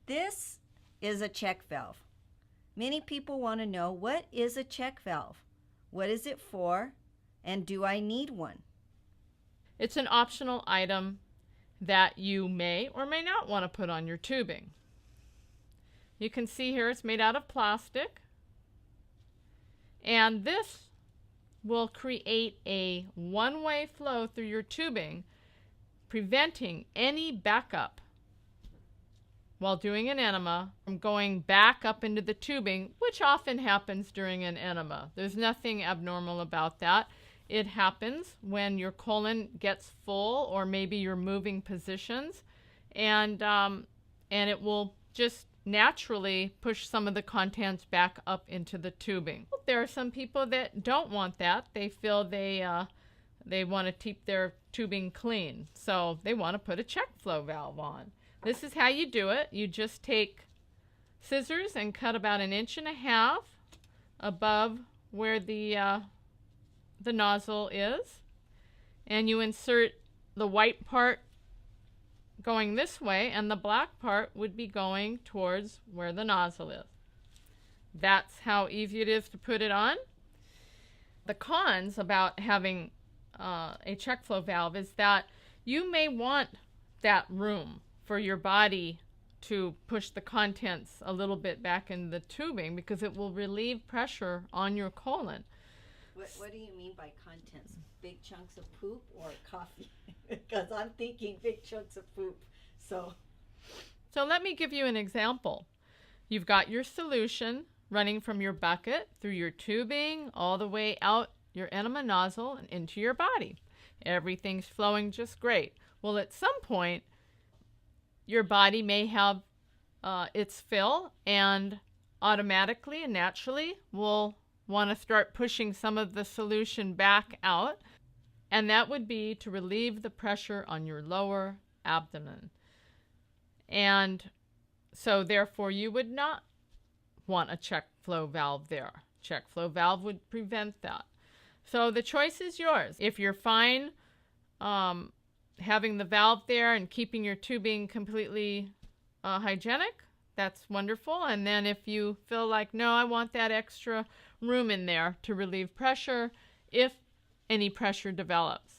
This is a check valve. Many people want to know, what is a check valve? What is it for? And do I need one? It's an optional item that you may or may not want to put on your tubing. You can see here it's made out of plastic, and this will create a one-way flow through your tubing, preventing any backup while doing an enema from going back up into the tubing, which often happens during an enema. There's nothing abnormal about that. It happens when your colon gets full, or maybe you're moving positions, and it will just naturally push some of the contents back up into the tubing. There are some people that don't want that. They feel they want to keep their tubing clean, so they want to put a check flow valve on. This is how you do it. You just take scissors and cut about 1.5 inches above where the nozzle is, and you insert the white part going this way, and the black part would be going towards where the nozzle is. That's how easy it is to put it on. The cons about having a check flow valve is that you may want that room for your body to push the contents a little bit back in the tubing, because it will relieve pressure on your colon. What do you mean by contents? Big chunks of poop or coffee? Because I'm thinking big chunks of poop. So let me give you an example. You've got your solution running from your bucket through your tubing all the way out your enema nozzle and into your body. Everything's flowing just great. Well, at some point, your body may have its fill, and automatically and naturally will want to start pushing some of the solution back out, and that would be to relieve the pressure on your lower abdomen. And so therefore you would not want a check flow valve there. Check flow valve would prevent that. So the choice is yours. If you're fine having the valve there and keeping your tubing completely hygienic, that's wonderful. And then if you feel like, no, I want that extra room in there to relieve pressure if any pressure develops.